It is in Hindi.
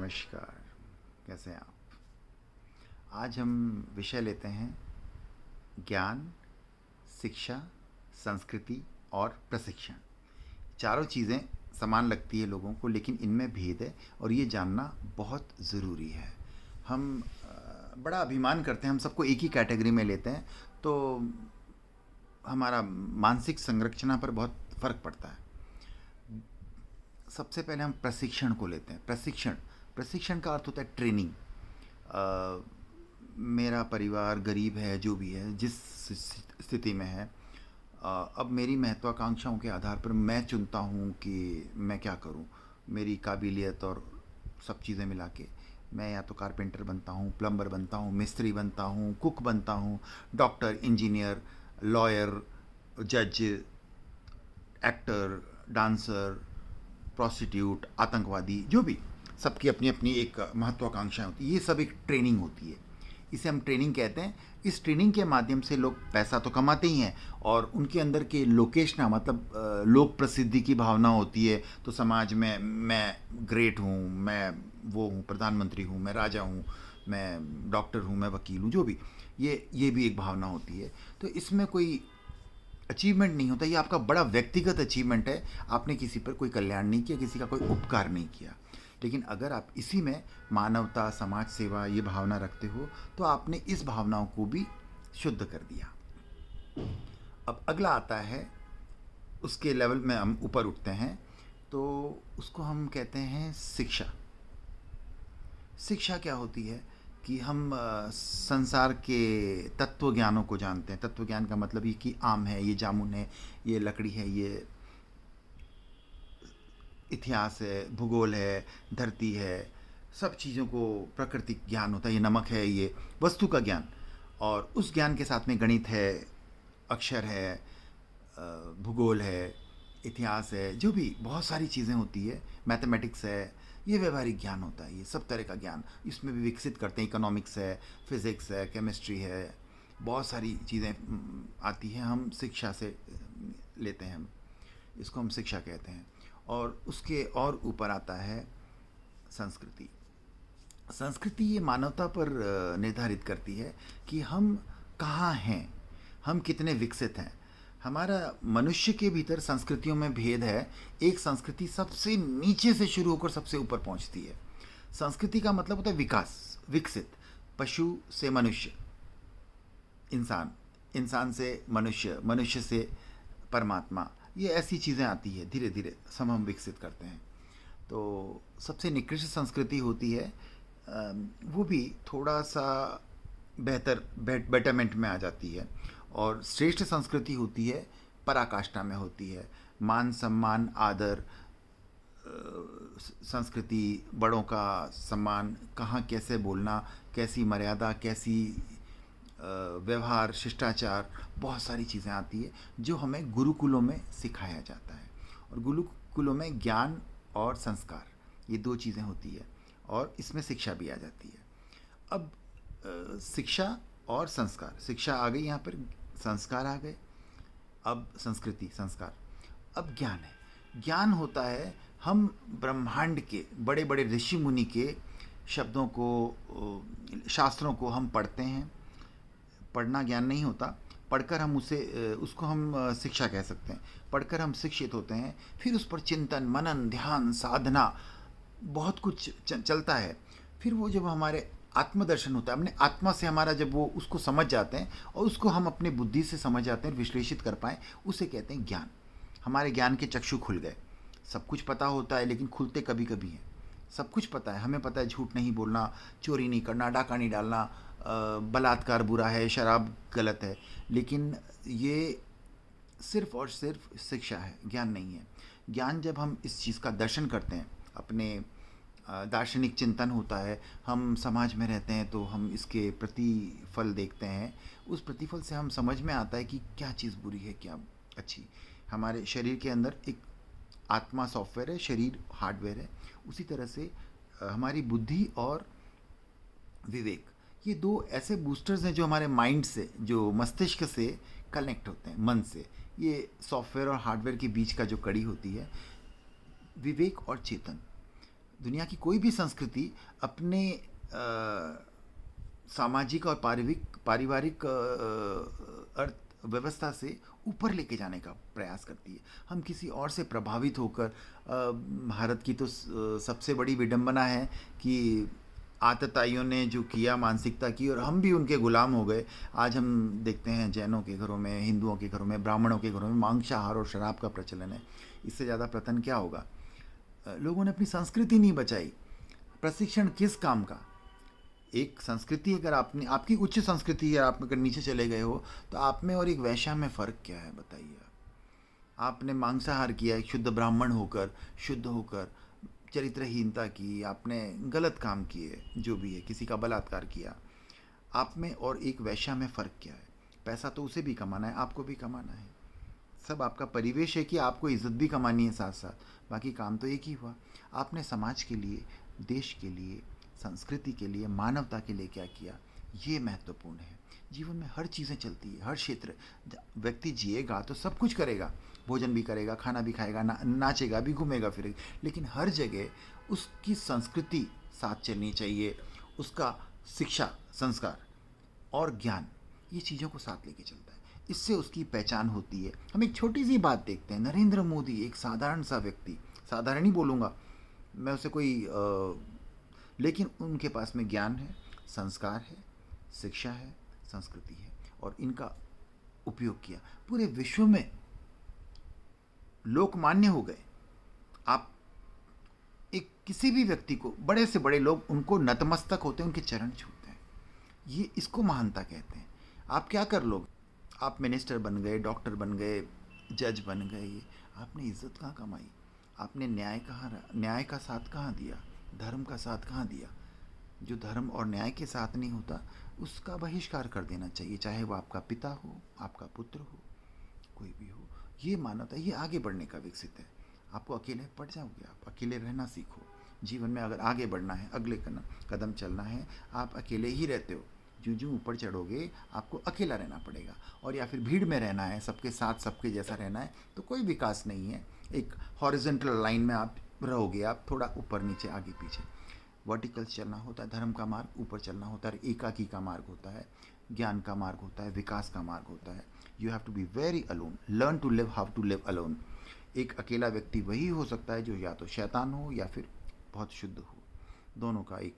नमस्कार। कैसे हैं आप? आज हम विषय लेते हैं ज्ञान, शिक्षा, संस्कृति और प्रशिक्षण। चारों चीज़ें समान लगती है लोगों को, लेकिन इनमें भेद है और ये जानना बहुत ज़रूरी है। हम बड़ा अभिमान करते हैं, हम सबको एक ही कैटेगरी में लेते हैं, तो हमारा मानसिक संरचना पर बहुत फ़र्क पड़ता है। सबसे पहले हम प्रशिक्षण को लेते हैं। प्रशिक्षण प्रशिक्षण का अर्थ होता है ट्रेनिंग। मेरा परिवार गरीब है, जो भी है, जिस स्थिति में है, अब मेरी महत्वाकांक्षाओं के आधार पर मैं चुनता हूँ कि मैं क्या करूँ। मेरी काबिलियत और सब चीज़ें मिला के मैं या तो कारपेंटर बनता हूँ, प्लम्बर बनता हूँ, मिस्त्री बनता हूँ, कुक बनता हूँ, डॉक्टर, इंजीनियर, लॉयर, जज, एक्टर, डांसर, प्रोस्टिट्यूट, आतंकवादी, जो भी, सबकी अपनी अपनी एक महत्वाकांक्षाएं होती है। ये सब एक ट्रेनिंग होती है, इसे हम ट्रेनिंग कहते हैं। इस ट्रेनिंग के माध्यम से लोग पैसा तो कमाते ही हैं, और उनके अंदर के लोकेशना, मतलब लोक प्रसिद्धि की भावना होती है। तो समाज में मैं ग्रेट हूँ, मैं वो हूँ, प्रधानमंत्री हूँ, मैं राजा हूँ, मैं डॉक्टर हूँ, मैं वकील हूँ, जो भी, ये भी एक भावना होती है। तो इसमें कोई अचीवमेंट नहीं होता, ये आपका बड़ा व्यक्तिगत अचीवमेंट है। आपने किसी पर कोई कल्याण नहीं किया, किसी का कोई उपकार नहीं किया। लेकिन अगर आप इसी में मानवता, समाज सेवा, ये भावना रखते हो, तो आपने इस भावनाओं को भी शुद्ध कर दिया। अब अगला आता है, उसके लेवल में हम ऊपर उठते हैं, तो उसको हम कहते हैं शिक्षा। शिक्षा क्या होती है कि हम संसार के तत्व ज्ञानों को जानते हैं। तत्व ज्ञान का मतलब ये कि आम है, ये जामुन है, ये लकड़ी है, ये इतिहास है, भूगोल है, धरती है, सब चीज़ों को प्राकृतिक ज्ञान होता है। ये नमक है, ये वस्तु का ज्ञान। और उस ज्ञान के साथ में गणित है, अक्षर है, भूगोल है, इतिहास है, जो भी बहुत सारी चीज़ें होती है, मैथमेटिक्स है, ये व्यवहारिक ज्ञान होता है। ये सब तरह का ज्ञान इसमें भी विकसित करते हैं। इकोनॉमिक्स है, फिज़िक्स है, केमिस्ट्री है, बहुत सारी चीज़ें आती हैं, हम शिक्षा से लेते हैं। हम इसको हम शिक्षा कहते हैं। और उसके और ऊपर आता है संस्कृति। संस्कृति ये मानवता पर निर्धारित करती है कि हम कहाँ हैं, हम कितने विकसित हैं। हमारा मनुष्य के भीतर संस्कृतियों में भेद है। एक संस्कृति सबसे नीचे से शुरू होकर सबसे ऊपर पहुंचती है। संस्कृति का मतलब होता है विकास, विकसित। पशु से मनुष्य, इंसान, इंसान से मनुष्य, मनुष्य से परमात्मा, ये ऐसी चीज़ें आती है। धीरे धीरे सब हम विकसित करते हैं। तो सबसे निकृष्ट संस्कृति होती है, वो भी थोड़ा सा बेटरमेंट में आ जाती है। और श्रेष्ठ संस्कृति होती है, पराकाष्ठा में होती है। मान सम्मान, आदर, संस्कृति, बड़ों का सम्मान, कहाँ कैसे बोलना, कैसी मर्यादा, कैसी व्यवहार, शिष्टाचार, बहुत सारी चीज़ें आती है जो हमें गुरुकुलों में सिखाया जाता है। और गुरुकुलों में ज्ञान और संस्कार, ये दो चीज़ें होती है, और इसमें शिक्षा भी आ जाती है। अब शिक्षा और संस्कार, शिक्षा आ गई यहाँ पर, संस्कार आ गए, अब संस्कृति, संस्कार, अब ज्ञान है। ज्ञान होता है, हम ब्रह्मांड के बड़े बड़े ऋषि मुनि के शब्दों को, शास्त्रों को हम पढ़ते हैं। पढ़ना ज्ञान नहीं होता, पढ़कर हम उसको हम शिक्षा कह सकते हैं। पढ़कर हम शिक्षित होते हैं, फिर उस पर चिंतन, मनन, ध्यान, साधना, बहुत कुछ चलता है। फिर वो जब हमारे आत्मदर्शन होता है, अपने आत्मा से हमारा जब वो उसको समझ जाते हैं और उसको हम अपने बुद्धि से समझ जाते हैं, विश्लेषित कर पाएँ, उसे कहते हैं ज्ञान। हमारे ज्ञान के चक्षु खुल गए। सब कुछ पता होता है, लेकिन खुलते कभी कभी हैं। सब कुछ पता है, हमें पता है झूठ नहीं बोलना, चोरी नहीं करना, डाका नहीं डालना, बलात्कार बुरा है, शराब गलत है, लेकिन ये सिर्फ और सिर्फ शिक्षा है, ज्ञान नहीं है। ज्ञान जब हम इस चीज़ का दर्शन करते हैं, अपने दार्शनिक चिंतन होता है, हम समाज में रहते हैं, तो हम इसके प्रतिफल देखते हैं। उस प्रतिफल से हम समझ में आता है कि क्या चीज़ बुरी है, क्या अच्छी। हमारे शरीर के अंदर एक आत्मा सॉफ्टवेयर है, शरीर हार्डवेयर है। उसी तरह से हमारी बुद्धि और विवेक, ये दो ऐसे बूस्टर्स हैं जो हमारे माइंड से, जो मस्तिष्क से कनेक्ट होते हैं, मन से। ये सॉफ्टवेयर और हार्डवेयर के बीच का जो कड़ी होती है, विवेक और चेतन। दुनिया की कोई भी संस्कृति अपने सामाजिक और पारिवारिक अर्थव्यवस्था से ऊपर लेके जाने का प्रयास करती है। हम किसी और से प्रभावित होकर भारत की तो सबसे बड़ी विडंबना है कि आतताइयों ने जो किया, मानसिकता की, और हम भी उनके गुलाम हो गए। आज हम देखते हैं जैनों के घरों में, हिंदुओं के घरों में, ब्राह्मणों के घरों में मांसाहार और शराब का प्रचलन है। इससे ज़्यादा पतन क्या होगा? लोगों ने अपनी संस्कृति नहीं बचाई। प्रशिक्षण किस काम का? एक संस्कृति, अगर आपकी उच्च संस्कृति है, आप अगर नीचे चले गए हो, तो आप में और एक वैश्या में फ़र्क क्या है बताइए आपने मांसाहार किया, एक शुद्ध ब्राह्मण होकर, शुद्ध होकर चरित्रहीनता की, आपने गलत काम किए, जो भी है, किसी का बलात्कार किया। आप में और एक वैश्या में फ़र्क क्या है? पैसा तो उसे भी कमाना है, आपको भी कमाना है। सब आपका परिवेश है कि आपको इज्जत भी कमानी है साथ साथ, बाकी काम तो एक ही हुआ। आपने समाज के लिए, देश के लिए, संस्कृति के लिए, मानवता के लिए क्या किया, ये महत्वपूर्ण है। जीवन में हर चीज़ें चलती है, हर क्षेत्र। व्यक्ति जिएगा तो सब कुछ करेगा, भोजन भी करेगा, खाना भी खाएगा, नाचेगा भी, घूमेगा फिरेगा, लेकिन हर जगह उसकी संस्कृति साथ चलनी चाहिए। उसका शिक्षा, संस्कार और ज्ञान, ये चीज़ों को साथ लेके चलता है। इससे उसकी पहचान होती है। हम एक छोटी सी बात देखते हैं, नरेंद्र मोदी एक साधारण सा व्यक्ति, साधारण ही बोलूँगा मैं उसे, लेकिन उनके पास में ज्ञान है, संस्कार है, शिक्षा है, संस्कृति है, और इनका उपयोग किया, पूरे विश्व में लोकमान्य हो गए। आप एक किसी भी व्यक्ति को, बड़े से बड़े लोग उनको नतमस्तक होते हैं, उनके चरण छूते हैं। ये इसको महानता कहते हैं। आप क्या कर लोगे? आप मिनिस्टर बन गए, डॉक्टर बन गए, जज बन गए, आपने इज्जत कहाँ कमाई? आपने न्याय का साथ कहाँ दिया? धर्म का साथ कहाँ दिया? जो धर्म और न्याय के साथ नहीं होता, उसका बहिष्कार कर देना चाहिए, चाहे वो आपका पिता हो, आपका पुत्र हो, कोई भी हो। ये मानवता, ये आगे बढ़ने का विकसित है। आपको अकेले पड़ जाओगे, आप अकेले रहना सीखो। जीवन में अगर आगे बढ़ना है, अगले कदम चलना है, आप अकेले ही रहते हो। जो ऊपर चढ़ोगे आपको अकेला रहना पड़ेगा। और या फिर भीड़ में रहना है, सबके साथ सबके जैसा रहना है, तो कोई विकास नहीं है। एक हॉरिजॉन्टल लाइन में आप रहोगे, आप थोड़ा ऊपर नीचे आगे पीछे। वर्टिकल चलना होता है, धर्म का मार्ग ऊपर चलना होता है, एकाकी का मार्ग होता है, ज्ञान का मार्ग होता है, विकास का मार्ग होता है। You have to be very alone, learn to live how to live alone. एक अकेला व्यक्ति वही हो सकता है जो या तो शैतान हो या फिर बहुत शुद्ध हो। दोनों का एक